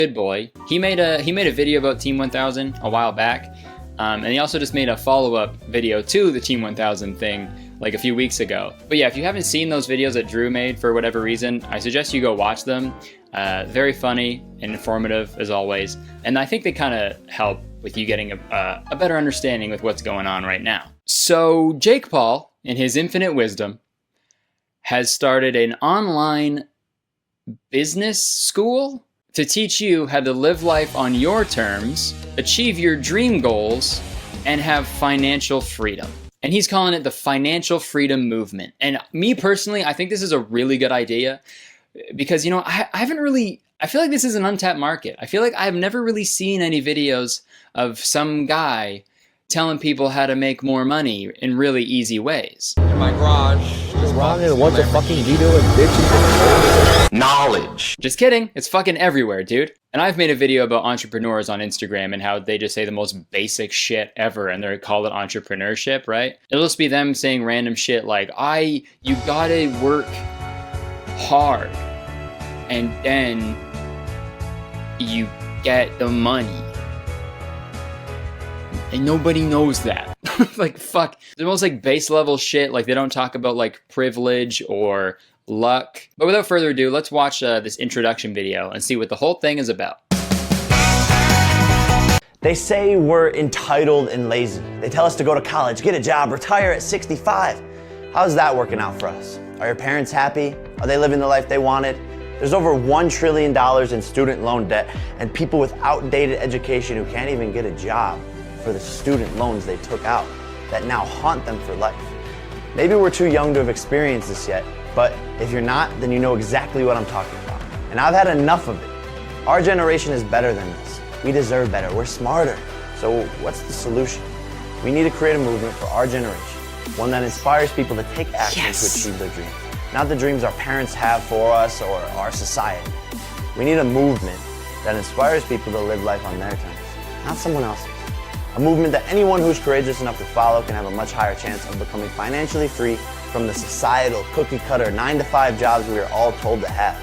good boy. He made a video about Team 1000 a while back, and he also just made a follow-up video to the Team 1000 thing like a few weeks ago. But yeah, if you haven't seen those videos that Drew made for whatever reason, I suggest you go watch them. Very funny and informative as always, and I think they kind of help with you getting a better understanding with what's going on right now. So Jake Paul, in his infinite wisdom, has started an online business school to teach you how to live life on your terms, achieve your dream goals, and have financial freedom. And he's calling it the Financial Freedom Movement. And me personally, I think this is a really good idea because, you know, I feel like this is an untapped market. I feel like I've never really seen any videos of some guy telling people how to make more money in really easy ways. In my garage. Ryan, what the fucking you doing, bitch? Knowledge. Just kidding. It's fucking everywhere, dude. And I've made a video about entrepreneurs on Instagram and how they just say the most basic shit ever and they call it entrepreneurship, right? It'll just be them saying random shit like, you gotta work hard and then you get the money. And nobody knows that. Like, fuck. The most, like, base level shit. Like, they don't talk about, like, privilege or luck. But without further ado, let's watch this introduction video and see what the whole thing is about. They say we're entitled and lazy. They tell us to go to college, get a job, retire at 65. How's that working out for us? Are your parents happy? Are they living the life they wanted? There's over $1 trillion in student loan debt and people with outdated education who can't even get a job for the student loans they took out that now haunt them for life. Maybe we're too young to have experienced this yet, but if you're not, then you know exactly what I'm talking about. And I've had enough of it. Our generation is better than this. We deserve better, we're smarter. So what's the solution? We need to create a movement for our generation, one that inspires people to take action to achieve their dreams. Not the dreams our parents have for us or our society. We need a movement that inspires people to live life on their terms, not someone else's. A movement that anyone who's courageous enough to follow can have a much higher chance of becoming financially free from the societal, cookie-cutter, 9-to-5 jobs we are all told to have.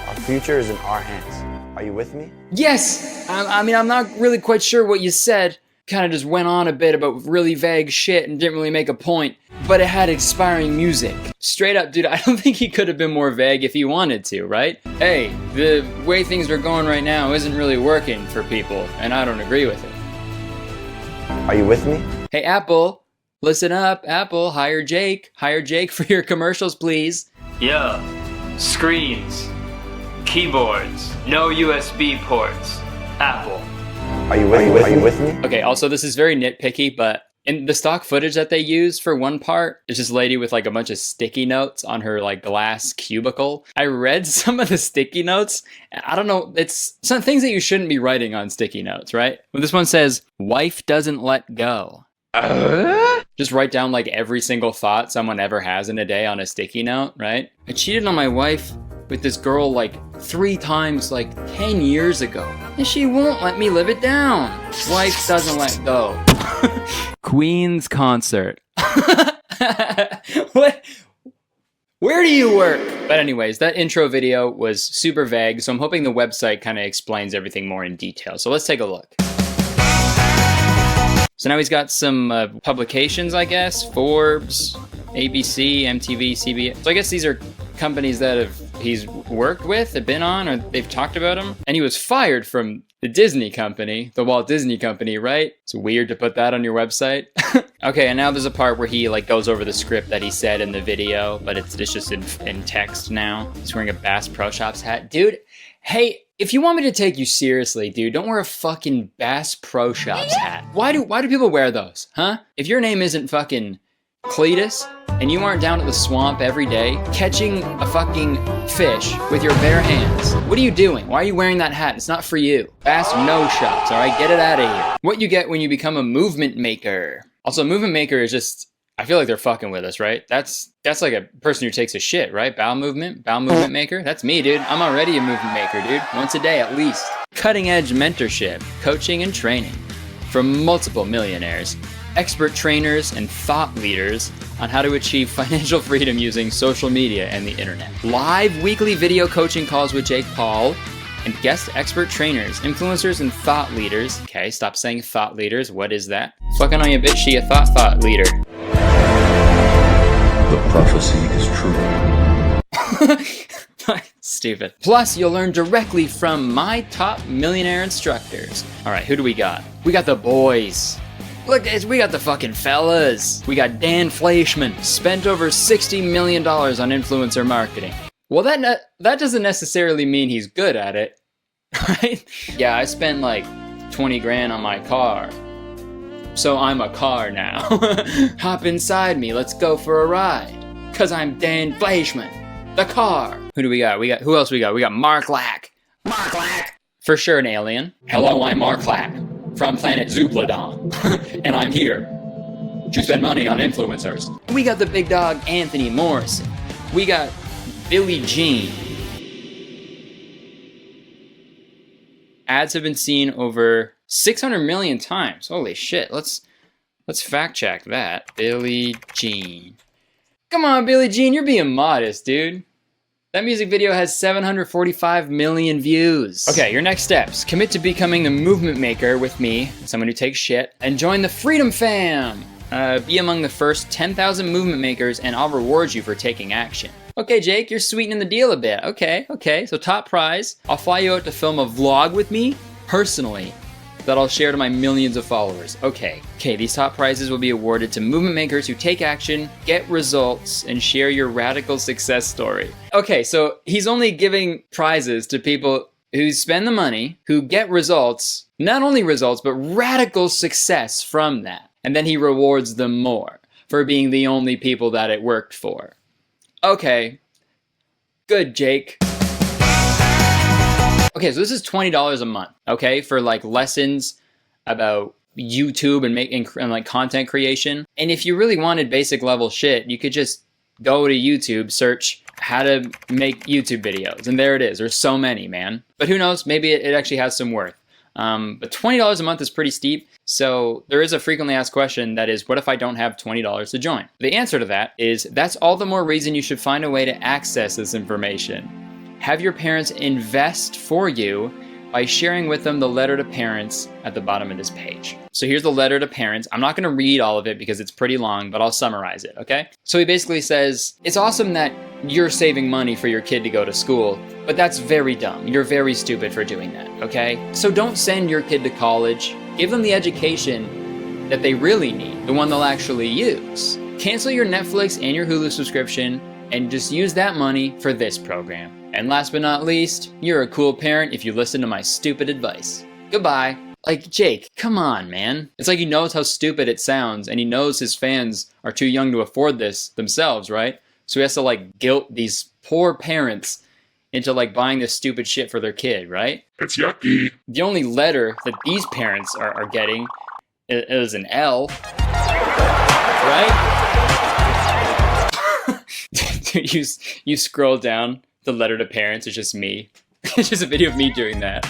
Our future is in our hands. Are you with me? Yes! I mean, I'm not really quite sure what you said. Kind of just went on a bit about really vague shit and didn't really make a point, but it had inspiring music. Straight up, dude, I don't think he could have been more vague if he wanted to, right? Hey, the way things are going right now isn't really working for people, and I don't agree with it. Are you with me? Hey, Apple, listen up. Apple, hire Jake. Hire Jake for your commercials, please. Yeah, screens, keyboards, no USB ports, Apple. Are you with me? Okay, also this is very nitpicky, but in the stock footage that they use for one part, it's this lady with like a bunch of sticky notes on her like glass cubicle. I read some of the sticky notes. I don't know, it's some things that you shouldn't be writing on sticky notes, right? Well, this one says, wife doesn't let go. Just write down like every single thought someone ever has in a day on a sticky note, right? I cheated on my wife with this girl like 3 times like 10 years ago, and she won't let me live it down. Wife doesn't let go. Queen's concert. What? Where do you work? But anyways, that intro video was super vague, so I'm hoping the website kind of explains everything more in detail. So let's take a look. So now he's got some publications, I guess. Forbes, ABC, MTV, CBS. So I guess these are companies that he's worked with, have been on, or they've talked about him. And he was fired from the Disney company, the Walt Disney Company, right? It's weird to put that on your website. Okay, and now there's a part where he like goes over the script that he said in the video, but it's just in text now. He's wearing a Bass Pro Shops hat. Dude, hey, if you want me to take you seriously, dude, don't wear a fucking Bass Pro Shops hat. Why do people wear those, huh? If your name isn't fucking Cletus, and you aren't down at the swamp every day catching a fucking fish with your bare hands, what are you doing? Why are you wearing that hat? It's not for you. Bass No Shops, all right? Get it out of here. What you get when you become a movement maker. Also, a movement maker is just, I feel like they're fucking with us, right? That's like a person who takes a shit, right? Bowel movement maker. That's me, dude. I'm already a movement maker, dude. Once a day at least. Cutting edge mentorship, coaching and training from multiple millionaires, expert trainers and thought leaders on how to achieve financial freedom using social media and the internet. Live weekly video coaching calls with Jake Paul, and guest expert trainers, influencers, and thought leaders. Okay, stop saying thought leaders. What is that? Fucking on you, bitch. She a thought leader. The prophecy is true. Stupid. Plus, you'll learn directly from my top millionaire instructors. All right, who do we got? We got the boys. Look, guys, we got the fucking fellas. We got Dan Fleischman, spent over $60 million on influencer marketing. Well, that doesn't necessarily mean he's good at it, right? Yeah, I spent like 20 grand on my car. So I'm a car now. Hop inside me, let's go for a ride. Cause I'm Dan Fleischman, the car. Who do we got? Who else we got? We got Mark Lack. Mark Lack! For sure an alien. Hello, I'm Mark Lack from planet Zupladon. And I'm here to spend money on influencers. We got the big dog Anthony Morrison. We got Billie Jean. Ads have been seen over 600 million times. Holy shit. Let's fact check that. Billie Jean. Come on, Billie Jean, you're being modest, dude. That music video has 745 million views. Okay, your next steps. Commit to becoming the movement maker with me, someone who takes shit, and join the Freedom Fam. Be among the first 10,000 movement makers and I'll reward you for taking action. Okay, Jake, you're sweetening the deal a bit. Okay. So top prize, I'll fly you out to film a vlog with me, personally, that I'll share to my millions of followers. Okay, these top prizes will be awarded to movement makers who take action, get results, and share your radical success story. Okay, so he's only giving prizes to people who spend the money, who get results, not only results, but radical success from that. And then he rewards them more for being the only people that it worked for. Okay, good, Jake. Okay, so this is $20 a month, okay, for like lessons about YouTube and like content creation. And if you really wanted basic level shit, you could just go to YouTube, search how to make YouTube videos, and there it is. There's so many, man. But who knows? Maybe it actually has some worth. But $20 a month is pretty steep. So there is a frequently asked question that is, what if I don't have $20 to join? The answer to that is, that's all the more reason you should find a way to access this information. Have your parents invest for you by sharing with them the letter to parents at the bottom of this page. So here's the letter to parents. I'm not going to read all of it because it's pretty long, but I'll summarize it, okay? So he basically says, it's awesome that you're saving money for your kid to go to school, but that's very dumb. You're very stupid for doing that, okay? So don't send your kid to college. Give them the education that they really need, the one they'll actually use. Cancel your Netflix and your Hulu subscription and just use that money for this program. And last but not least, you're a cool parent if you listen to my stupid advice. Goodbye. Like, Jake, come on, man. It's like he knows how stupid it sounds, and he knows his fans are too young to afford this themselves, right? So he has to, like, guilt these poor parents into, like, buying this stupid shit for their kid, right? It's yucky. The only letter that these parents are getting is an L, right? Dude, you scroll down. The letter to parents is just me. It's just a video of me doing that.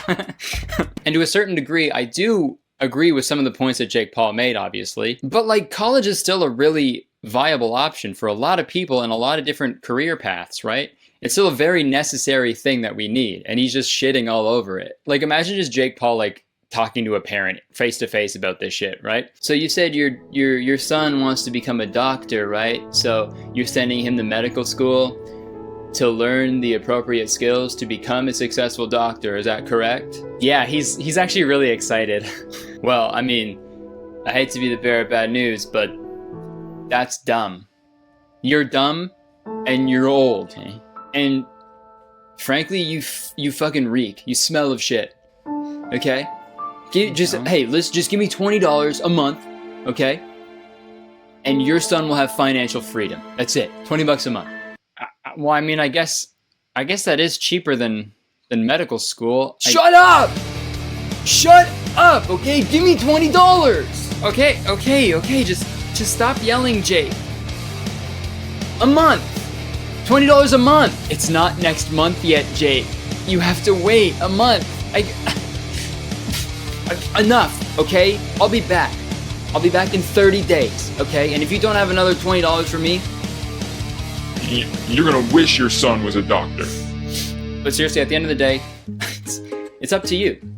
And to a certain degree, I do agree with some of the points that Jake Paul made, obviously. But like, college is still a really viable option for a lot of people in a lot of different career paths, right? It's still a very necessary thing that we need. And he's just shitting all over it. Like, imagine just Jake Paul, like, talking to a parent face to face about this shit, right? So you said your son wants to become a doctor, right? So you're sending him to medical school to learn the appropriate skills to become a successful doctor, is that correct? Yeah, he's actually really excited. Well, I mean, I hate to be the bearer of bad news, but that's dumb. You're dumb and you're old. Okay? And frankly, you fucking reek. You smell of shit. Okay? Hey, let's just give me $20 a month, okay? And your son will have financial freedom. That's it. $20 a month. Well, I mean, I guess that is cheaper than medical school. Shut up! Shut up! Okay, give me $20. Okay. Just stop yelling, Jake. A month. $20 a month. It's not next month yet, Jake. You have to wait a month. Enough. Okay, I'll be back. I'll be back in 30 days. Okay, and if you don't have another $20 for me. You're gonna wish your son was a doctor. But seriously, at the end of the day, It's up to you.